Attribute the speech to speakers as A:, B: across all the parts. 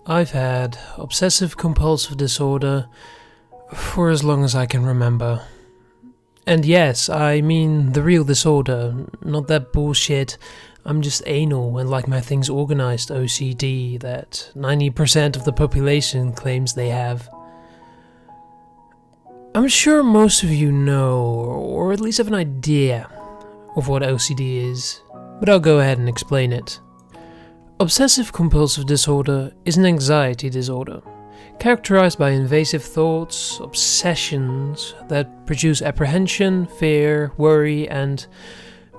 A: I've had obsessive-compulsive disorder for as long as I can remember. And yes, I mean the real disorder, not that bullshit I'm just anal and like my things organized OCD that 90% of the population claims they have. I'm sure most of you know, or at least have an idea of what OCD is, but I'll go ahead and explain it. Obsessive-compulsive disorder is an anxiety disorder, characterized by invasive thoughts, obsessions that produce apprehension, fear, worry, and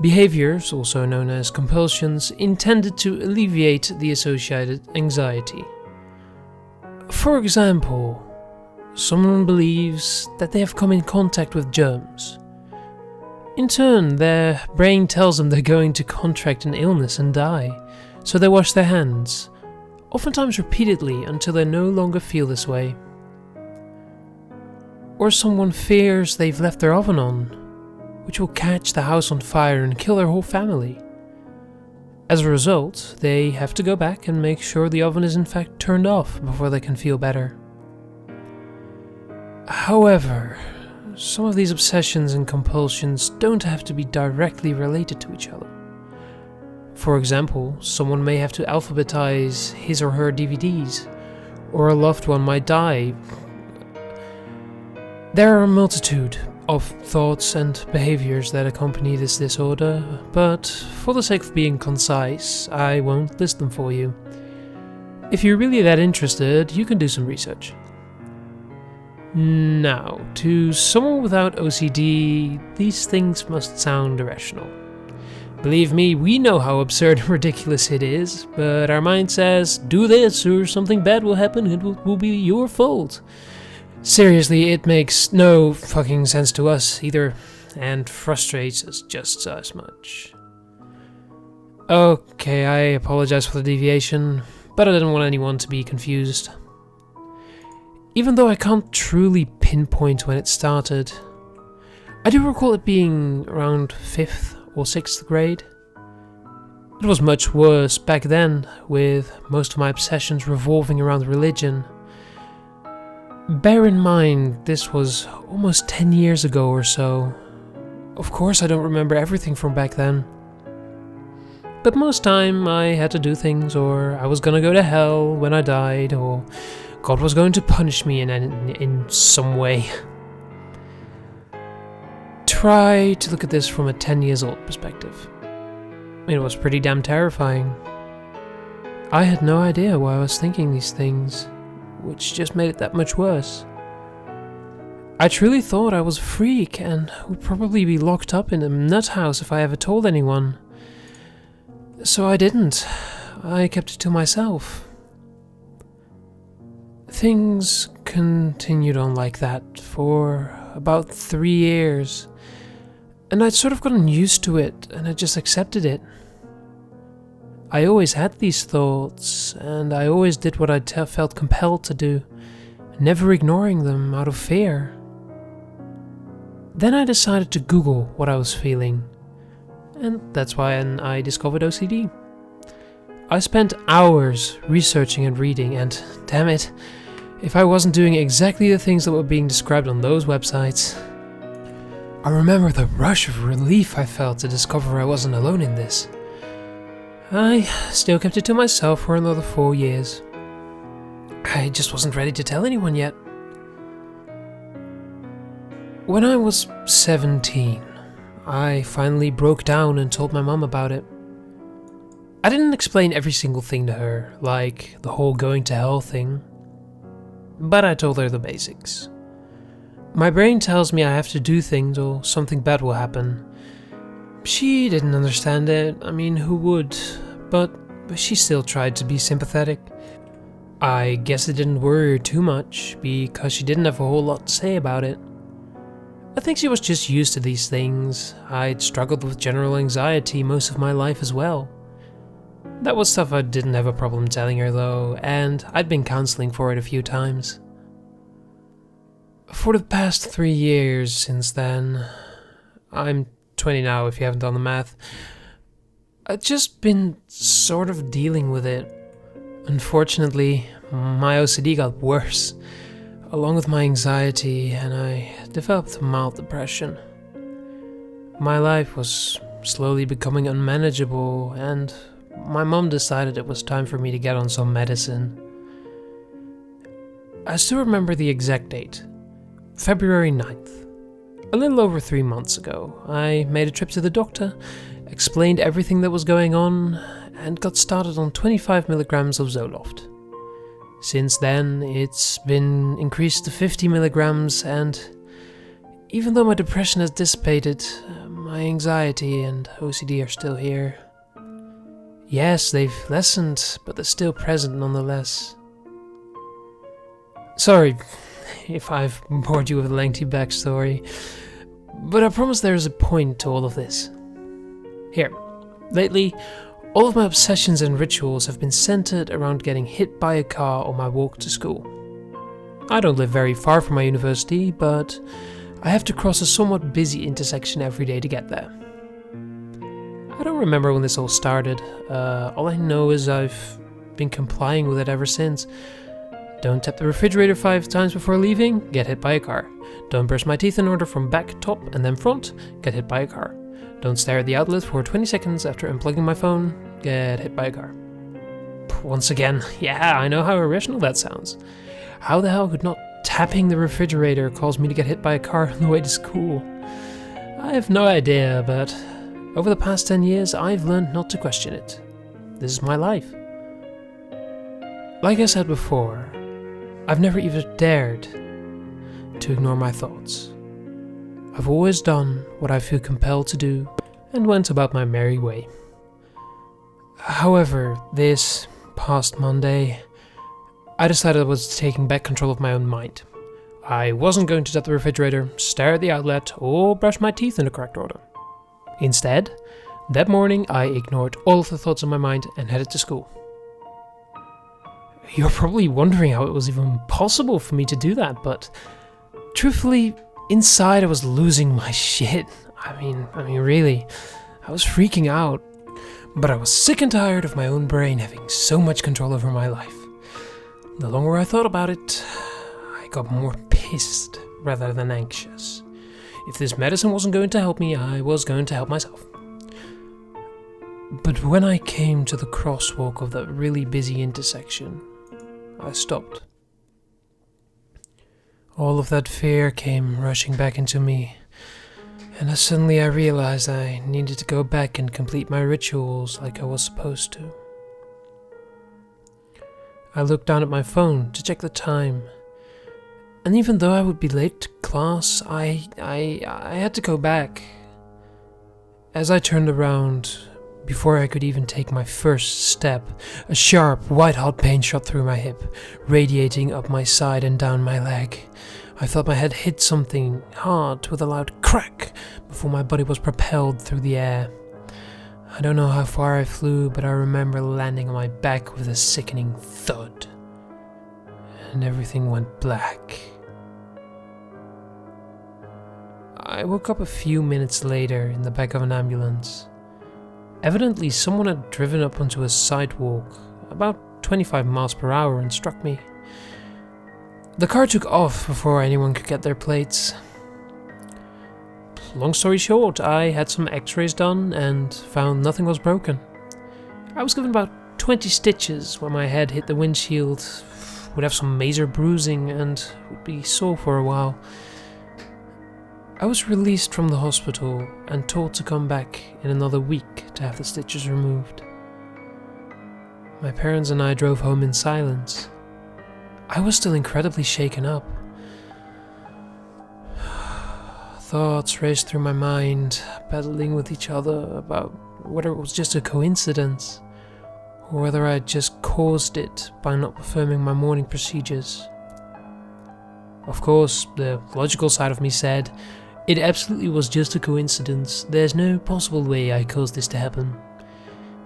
A: behaviors, also known as compulsions, intended to alleviate the associated anxiety. For example, someone believes that they have come in contact with germs. In turn, their brain tells them they're going to contract an illness and die, so they wash their hands, oftentimes repeatedly until they no longer feel this way. Or someone fears they've left their oven on, which will catch the house on fire and kill their whole family. As a result, they have to go back and make sure the oven is in fact turned off before they can feel better. However, some of these obsessions and compulsions don't have to be directly related to each other. For example, someone may have to alphabetize his or her DVDs, or a loved one might die. There are a multitude of thoughts and behaviors that accompany this disorder, but for the sake of being concise, I won't list them for you. If you're really that interested, you can do some research. Now, to someone without OCD, these things must sound irrational. Believe me, we know how absurd and ridiculous it is, but our mind says, do this or something bad will happen, it will be your fault. Seriously, it makes no fucking sense to us either, and frustrates us just as much. Okay, I apologize for the deviation, but I didn't want anyone to be confused. Even though I can't truly pinpoint when it started, I do recall it being around 5th or 6th grade. It was much worse back then, with most of my obsessions revolving around religion. Bear in mind, this was almost 10 years ago or so. Of course I don't remember everything from back then. But most time I had to do things, or I was gonna go to hell when I died, or God was going to punish me in some way. Try to look at this from a 10 years old perspective. It was pretty damn terrifying. I had no idea why I was thinking these things, which just made it that much worse. I truly thought I was a freak and would probably be locked up in a nut house if I ever told anyone. So I didn't. I kept it to myself. Things continued on like that for about 3 years, and I'd sort of gotten used to it and had just accepted it. I always had these thoughts, and I always did what I felt compelled to do, never ignoring them out of fear. Then I decided to Google what I was feeling, and that's why I discovered OCD. I spent hours researching and reading, and damn it, if I wasn't doing exactly the things that were being described on those websites. I remember the rush of relief I felt to discover I wasn't alone in this. I still kept it to myself for another 4 years. I just wasn't ready to tell anyone yet. When I was 17, I finally broke down and told my mum about it. I didn't explain every single thing to her, like the whole going to hell thing, but I told her the basics. My brain tells me I have to do things or something bad will happen. She didn't understand it, I mean, who would? But she still tried to be sympathetic. I guess it didn't worry her too much, because she didn't have a whole lot to say about it. I think she was just used to these things. I'd struggled with general anxiety most of my life as well. That was stuff I didn't have a problem telling her though, and I'd been counseling for it a few times. For the past 3 years since then, I'm 20 now if you haven't done the math, I've just been sort of dealing with it. Unfortunately, my OCD got worse, along with my anxiety, and I developed mild depression. My life was slowly becoming unmanageable, and my mom decided it was time for me to get on some medicine. I still remember the exact date, February 9th. A little over 3 months ago, I made a trip to the doctor, explained everything that was going on, and got started on 25 milligrams of Zoloft. Since then, it's been increased to 50 milligrams, and even though my depression has dissipated, my anxiety and OCD are still here. Yes, they've lessened, but they're still present nonetheless. Sorry if I've bored you with a lengthy backstory, but I promise there is a point to all of this. Here, lately, all of my obsessions and rituals have been centered around getting hit by a car on my walk to school. I don't live very far from my university, but I have to cross a somewhat busy intersection every day to get there. I don't remember when this all started. All I know is I've been complying with it ever since. Don't tap the refrigerator 5 times before leaving, get hit by a car. Don't brush my teeth in order from back, top, and then front, get hit by a car. Don't stare at the outlet for 20 seconds after unplugging my phone, get hit by a car. Once again, yeah, I know how irrational that sounds. How the hell could not tapping the refrigerator cause me to get hit by a car on the way to school? I have no idea, but over the past 10 years, I've learned not to question it. This is my life. Like I said before, I've never even dared to ignore my thoughts. I've always done what I feel compelled to do and went about my merry way. However, this past Monday, I decided I was taking back control of my own mind. I wasn't going to tap the refrigerator, stare at the outlet, or brush my teeth in the correct order. Instead, that morning I ignored all of the thoughts in my mind and headed to school. You're probably wondering how it was even possible for me to do that, but truthfully, inside I was losing my shit. I mean really, I was freaking out. But I was sick and tired of my own brain having so much control over my life. The longer I thought about it, I got more pissed rather than anxious. If this medicine wasn't going to help me, I was going to help myself. But when I came to the crosswalk of that really busy intersection, I stopped. All of that fear came rushing back into me, and suddenly I realized I needed to go back and complete my rituals like I was supposed to. I looked down at my phone to check the time, and even though I would be late to class, I had to go back. As I turned around, before I could even take my first step, a sharp, white-hot pain shot through my hip, radiating up my side and down my leg. I felt my head hit something hard with a loud crack before my body was propelled through the air. I don't know how far I flew, but I remember landing on my back with a sickening thud. And everything went black. I woke up a few minutes later in the back of an ambulance. Evidently, someone had driven up onto a sidewalk about 25 miles per hour and struck me. The car took off before anyone could get their plates. Long story short, I had some x-rays done and found nothing was broken. I was given about 20 stitches where my head hit the windshield, would have some major bruising and would be sore for a while. I was released from the hospital and told to come back in another week to have the stitches removed. My parents and I drove home in silence. I was still incredibly shaken up. Thoughts raced through my mind, battling with each other about whether it was just a coincidence or whether I had just caused it by not performing my morning procedures. Of course, the logical side of me said, it absolutely was just a coincidence. There's no possible way I caused this to happen.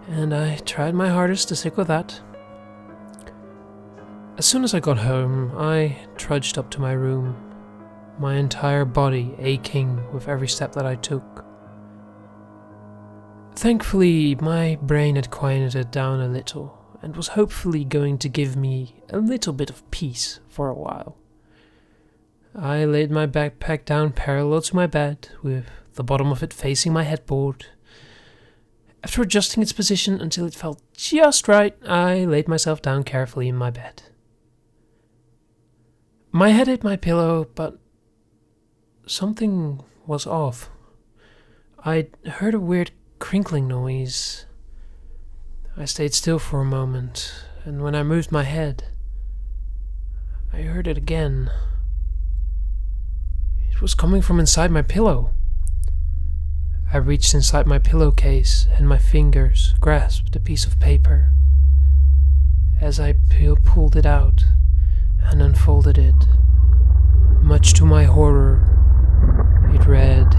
A: And I tried my hardest to stick with that. As soon as I got home, I trudged up to my room, my entire body aching with every step that I took. Thankfully, my brain had quieted down a little, and was hopefully going to give me a little bit of peace for a while. I laid my backpack down parallel to my bed, with the bottom of it facing my headboard. After adjusting its position until it felt just right, I laid myself down carefully in my bed. My head hit my pillow, but something was off. I heard a weird crinkling noise. I stayed still for a moment, and when I moved my head, I heard it again. It was coming from inside my pillow. I reached inside my pillowcase, and my fingers grasped a piece of paper. As I pulled it out and unfolded it, much to my horror, it read,